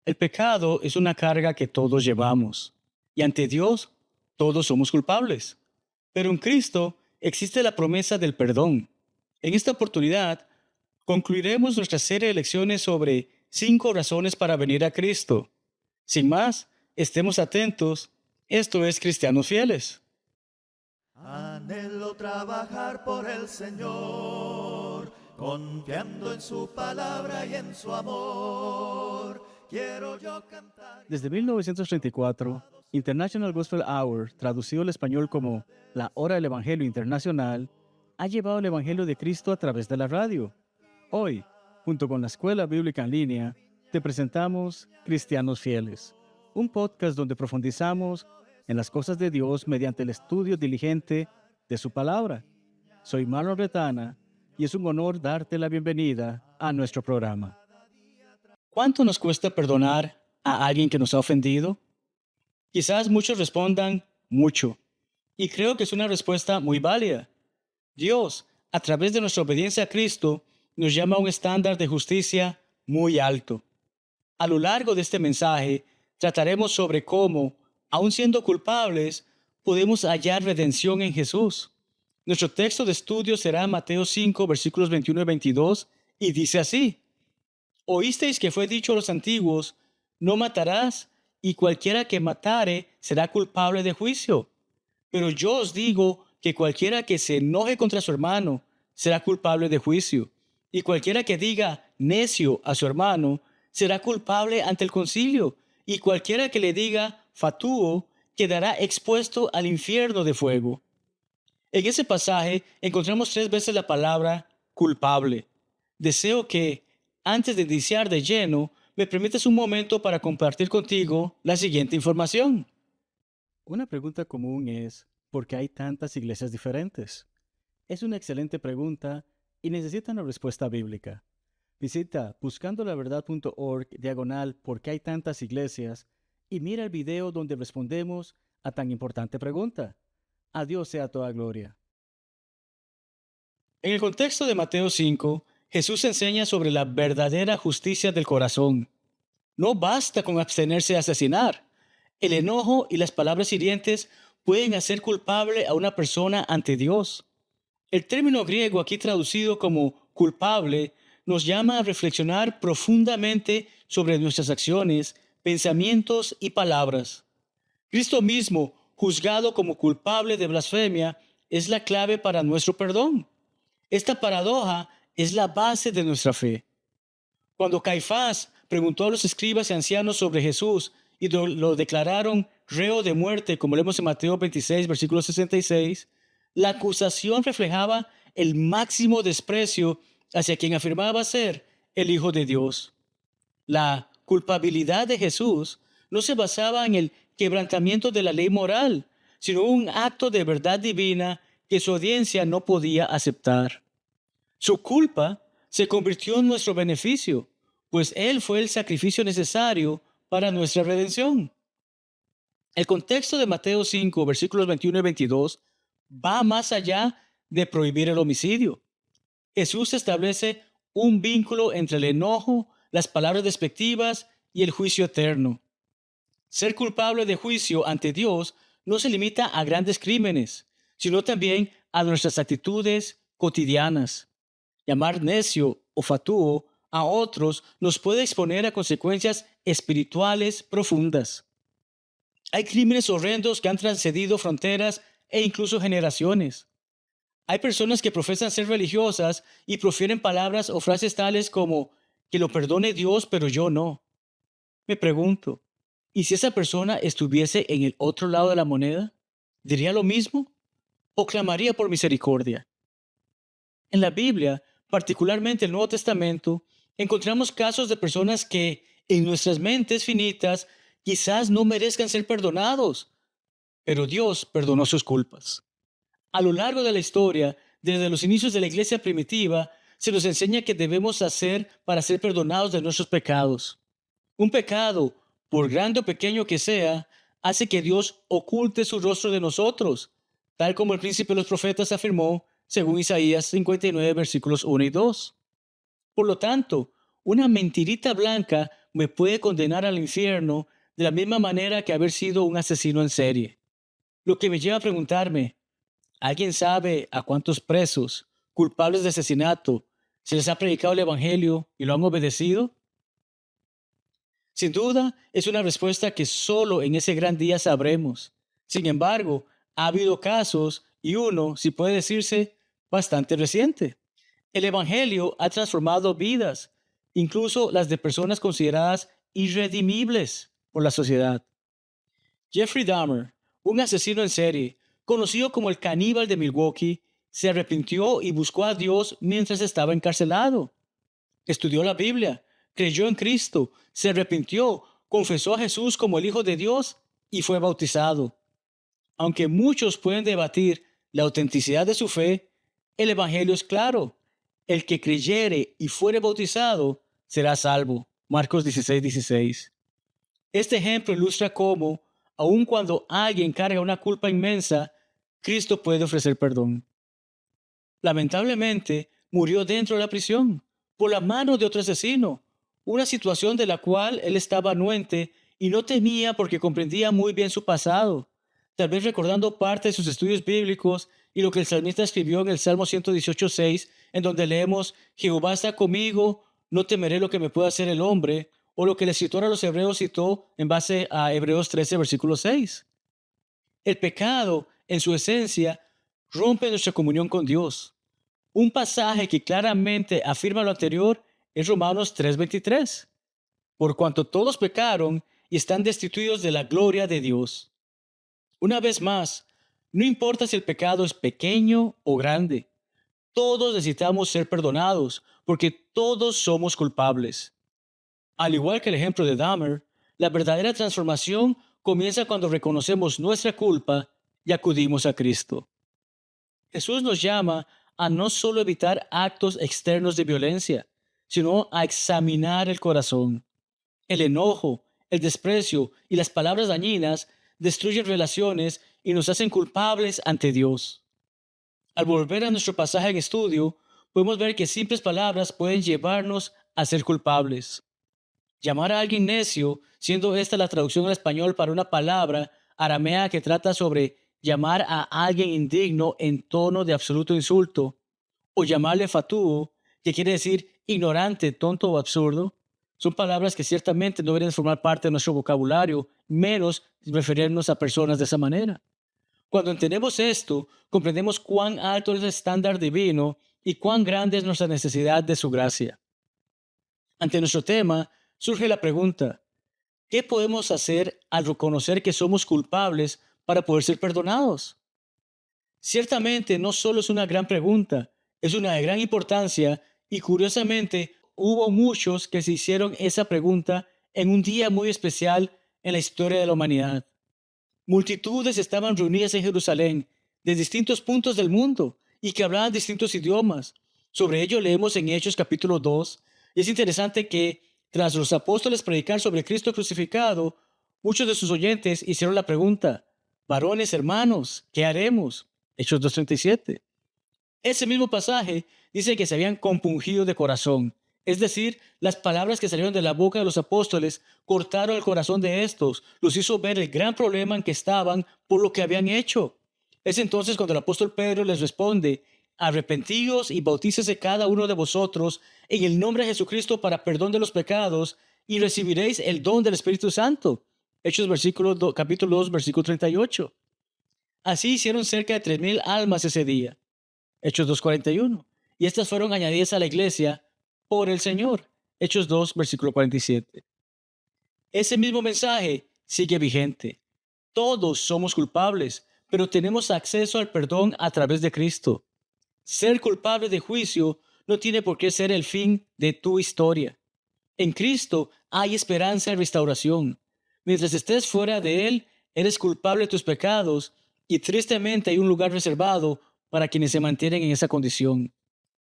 El pecado es una carga que todos llevamos, y ante Dios todos somos culpables. Pero en Cristo existe la promesa del perdón. En esta oportunidad, concluiremos nuestra serie de lecciones sobre 5 razones para venir a Cristo. Sin más, estemos atentos. Esto es Cristianos Fieles. Anhelo trabajar por el Señor, confiando en su palabra y en su amor. Quiero yo cantar. Desde 1934, International Gospel Hour, traducido al español como la Hora del Evangelio Internacional, ha llevado el Evangelio de Cristo a través de la radio. Hoy, junto con la Escuela Bíblica en Línea, te presentamos Cristianos Fieles, un podcast donde profundizamos en las cosas de Dios mediante el estudio diligente de su palabra. Soy Marlon Retana y es un honor darte la bienvenida a nuestro programa. ¿Cuánto nos cuesta perdonar a alguien que nos ha ofendido? Quizás muchos respondan, mucho. Y creo que es una respuesta muy válida. Dios, a través de nuestra obediencia a Cristo, nos llama a un estándar de justicia muy alto. A lo largo de este mensaje, trataremos sobre cómo, aun siendo culpables, podemos hallar redención en Jesús. Nuestro texto de estudio será Mateo 5, versículos 21 y 22, y dice así: Oísteis que fue dicho a los antiguos, no matarás, y cualquiera que matare será culpable de juicio. Pero yo os digo que cualquiera que se enoje contra su hermano será culpable de juicio, y cualquiera que diga necio a su hermano será culpable ante el concilio, y cualquiera que le diga fatuo quedará expuesto al infierno de fuego. En ese pasaje encontramos 3 veces la palabra culpable. Deseo que, antes de iniciar de lleno, me permitas un momento para compartir contigo la siguiente información. Una pregunta común es, ¿por qué hay tantas iglesias diferentes? Es una excelente pregunta y necesita una respuesta bíblica. Visita buscandolaverdad.org /¿por qué hay tantas iglesias? Y mira el video donde respondemos a tan importante pregunta. A Dios sea toda gloria. En el contexto de Mateo 5, Jesús enseña sobre la verdadera justicia del corazón. No basta con abstenerse de asesinar. El enojo y las palabras hirientes pueden hacer culpable a una persona ante Dios. El término griego aquí traducido como culpable nos llama a reflexionar profundamente sobre nuestras acciones, pensamientos y palabras. Cristo mismo, juzgado como culpable de blasfemia, es la clave para nuestro perdón. Esta paradoja es la base de nuestra fe. Cuando Caifás preguntó a los escribas y ancianos sobre Jesús y lo declararon reo de muerte, como leemos en Mateo 26, versículo 66, la acusación reflejaba el máximo desprecio hacia quien afirmaba ser el Hijo de Dios. La culpabilidad de Jesús no se basaba en el quebrantamiento de la ley moral, sino un acto de verdad divina que su audiencia no podía aceptar. Su culpa se convirtió en nuestro beneficio, pues Él fue el sacrificio necesario para nuestra redención. El contexto de Mateo 5, versículos 21 y 22, va más allá de prohibir el homicidio. Jesús establece un vínculo entre el enojo, las palabras despectivas y el juicio eterno. Ser culpable de juicio ante Dios no se limita a grandes crímenes, sino también a nuestras actitudes cotidianas. Llamar necio o fatuo a otros nos puede exponer a consecuencias espirituales profundas. Hay crímenes horrendos que han trascendido fronteras e incluso generaciones. Hay personas que profesan ser religiosas y profieren palabras o frases tales como que lo perdone Dios, pero yo no. Me pregunto, ¿y si esa persona estuviese en el otro lado de la moneda? ¿Diría lo mismo? ¿O clamaría por misericordia? En la Biblia, particularmente el Nuevo Testamento, encontramos casos de personas que, en nuestras mentes finitas, quizás no merezcan ser perdonados, pero Dios perdonó sus culpas. A lo largo de la historia, desde los inicios de la iglesia primitiva, se nos enseña qué debemos hacer para ser perdonados de nuestros pecados. Un pecado, por grande o pequeño que sea, hace que Dios oculte su rostro de nosotros, tal como el príncipe de los profetas afirmó, según Isaías 59, versículos 1 y 2. Por lo tanto, una mentirita blanca me puede condenar al infierno de la misma manera que haber sido un asesino en serie. Lo que me lleva a preguntarme, ¿alguien sabe a cuántos presos, culpables de asesinato, se les ha predicado el Evangelio y lo han obedecido? Sin duda, es una respuesta que solo en ese gran día sabremos. Sin embargo, ha habido casos, y uno, si puede decirse, bastante reciente. El Evangelio ha transformado vidas, incluso las de personas consideradas irredimibles por la sociedad. Jeffrey Dahmer, un asesino en serie, conocido como el caníbal de Milwaukee, se arrepintió y buscó a Dios mientras estaba encarcelado. Estudió la Biblia, creyó en Cristo, se arrepintió, confesó a Jesús como el Hijo de Dios y fue bautizado. Aunque muchos pueden debatir la autenticidad de su fe, el Evangelio es claro. El que creyere y fuere bautizado será salvo. Marcos 16:16. Este ejemplo ilustra cómo, aun cuando alguien carga una culpa inmensa, Cristo puede ofrecer perdón. Lamentablemente, murió dentro de la prisión, por la mano de otro asesino, una situación de la cual él estaba anuente y no temía porque comprendía muy bien su pasado, tal vez recordando parte de sus estudios bíblicos y lo que el salmista escribió en el Salmo 118:6, en donde leemos, Jehová está conmigo, no temeré lo que me pueda hacer el hombre, o lo que el escritor a los Hebreos citó en base a Hebreos 13, versículo 6. El pecado, en su esencia, rompe nuestra comunión con Dios. Un pasaje que claramente afirma lo anterior es Romanos 3:23. Por cuanto todos pecaron y están destituidos de la gloria de Dios. Una vez más, no importa si el pecado es pequeño o grande, todos necesitamos ser perdonados porque todos somos culpables. Al igual que el ejemplo de Dahmer, la verdadera transformación comienza cuando reconocemos nuestra culpa y acudimos a Cristo. Jesús nos llama a no solo evitar actos externos de violencia, sino a examinar el corazón. El enojo, el desprecio y las palabras dañinas destruyen relaciones y nos hacen culpables ante Dios. Al volver a nuestro pasaje en estudio, podemos ver que simples palabras pueden llevarnos a ser culpables. Llamar a alguien necio, siendo esta la traducción al español para una palabra aramea que trata sobre llamar a alguien indigno en tono de absoluto insulto, o llamarle fatuo, que quiere decir ignorante, tonto o absurdo, son palabras que ciertamente no deberían formar parte de nuestro vocabulario, menos referirnos a personas de esa manera. Cuando entendemos esto, comprendemos cuán alto es el estándar divino y cuán grande es nuestra necesidad de su gracia. Ante nuestro tema, surge la pregunta, ¿qué podemos hacer al reconocer que somos culpables para poder ser perdonados? Ciertamente no solo es una gran pregunta, es una de gran importancia y curiosamente hubo muchos que se hicieron esa pregunta en un día muy especial en la historia de la humanidad. Multitudes estaban reunidas en Jerusalén de distintos puntos del mundo y que hablaban distintos idiomas. Sobre ello leemos en Hechos capítulo 2 y es interesante que tras los apóstoles predicar sobre Cristo crucificado, muchos de sus oyentes hicieron la pregunta, varones hermanos, ¿qué haremos? Hechos 2:37. Ese mismo pasaje dice que se habían compungido de corazón, es decir, las palabras que salieron de la boca de los apóstoles cortaron el corazón de estos, los hizo ver el gran problema en que estaban por lo que habían hecho. Es entonces cuando el apóstol Pedro les responde, arrepentíos y bautícese cada uno de vosotros en el nombre de Jesucristo para perdón de los pecados y recibiréis el don del Espíritu Santo. Hechos capítulo 2, versículo 38. Así hicieron cerca de 3,000 almas ese día. Hechos 2:41. Y estas fueron añadidas a la iglesia por el Señor. Hechos 2, versículo 47. Ese mismo mensaje sigue vigente. Todos somos culpables, pero tenemos acceso al perdón a través de Cristo. Ser culpable de juicio no tiene por qué ser el fin de tu historia. En Cristo hay esperanza y restauración. Mientras estés fuera de Él, eres culpable de tus pecados y tristemente hay un lugar reservado para quienes se mantienen en esa condición.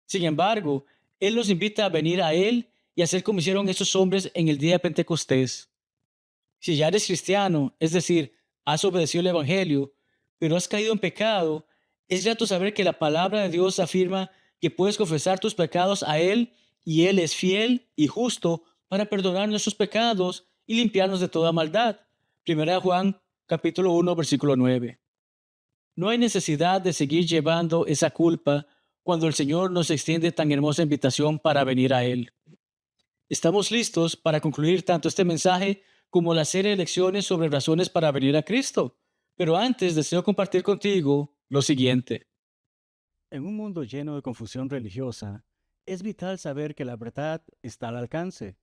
Sin embargo, Él nos invita a venir a Él y hacer como hicieron esos hombres en el día de Pentecostés. Si ya eres cristiano, es decir, has obedecido el Evangelio, pero has caído en pecado, es grato saber que la palabra de Dios afirma que puedes confesar tus pecados a Él y Él es fiel y justo para perdonar nuestros pecados y limpiarnos de toda maldad. 1 Juan capítulo 1, versículo 9. No hay necesidad de seguir llevando esa culpa cuando el Señor nos extiende tan hermosa invitación para venir a Él. Estamos listos para concluir tanto este mensaje como la serie de lecciones sobre razones para venir a Cristo. Pero antes deseo compartir contigo lo siguiente. En un mundo lleno de confusión religiosa, es vital saber que la verdad está al alcance.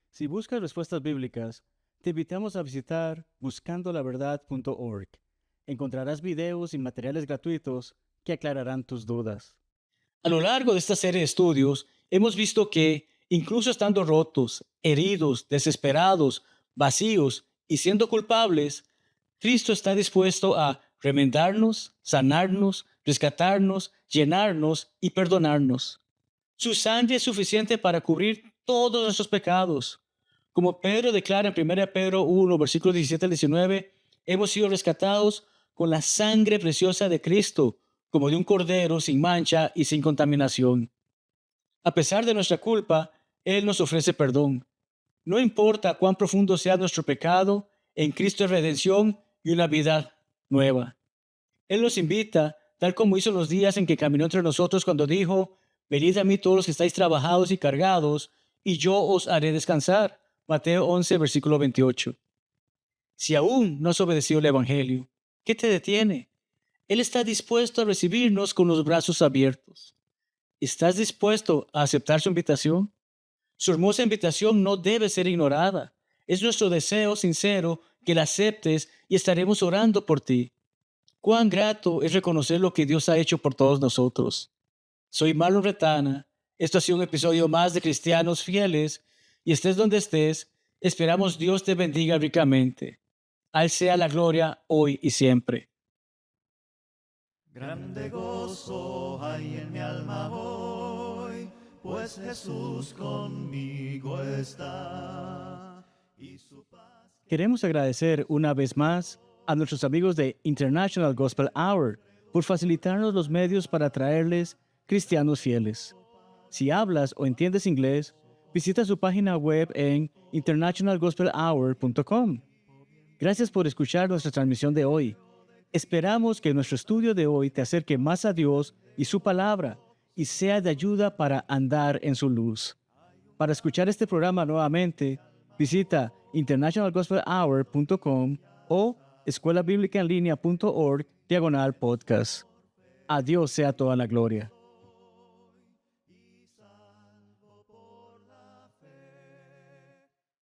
Si buscas respuestas bíblicas, te invitamos a visitar buscandolaverdad.org. Encontrarás videos y materiales gratuitos que aclararán tus dudas. A lo largo de esta serie de estudios, hemos visto que, incluso estando rotos, heridos, desesperados, vacíos y siendo culpables, Cristo está dispuesto a remendarnos, sanarnos, rescatarnos, llenarnos y perdonarnos. Su sangre es suficiente para cubrir todos nuestros pecados. Como Pedro declara en 1 Pedro 1, versículos 17 al 19, hemos sido rescatados con la sangre preciosa de Cristo, como de un cordero sin mancha y sin contaminación. A pesar de nuestra culpa, Él nos ofrece perdón. No importa cuán profundo sea nuestro pecado, en Cristo hay redención y una vida nueva. Él nos invita, tal como hizo los días en que caminó entre nosotros cuando dijo, venid a mí todos los que estáis trabajados y cargados, y yo os haré descansar. Mateo 11, versículo 28. Si aún no has obedecido el Evangelio, ¿qué te detiene? Él está dispuesto a recibirnos con los brazos abiertos. ¿Estás dispuesto a aceptar su invitación? Su hermosa invitación no debe ser ignorada. Es nuestro deseo sincero que la aceptes y estaremos orando por ti. Cuán grato es reconocer lo que Dios ha hecho por todos nosotros. Soy Marlon Retana. Esto ha sido un episodio más de Cristianos Fieles y estés donde estés, esperamos Dios te bendiga ricamente. A Él sea la gloria hoy y siempre. Grande gozo hay en mi alma hoy, pues Jesús conmigo está. Y su paz... Queremos agradecer una vez más a nuestros amigos de International Gospel Hour por facilitarnos los medios para traerles Cristianos Fieles. Si hablas o entiendes inglés, visita su página web en internationalgospelhour.com. Gracias por escuchar nuestra transmisión de hoy. Esperamos que nuestro estudio de hoy te acerque más a Dios y su palabra y sea de ayuda para andar en su luz. Para escuchar este programa nuevamente, visita internationalgospelhour.com o escuelabiblicaenlinea.org/podcast. A Dios sea toda la gloria.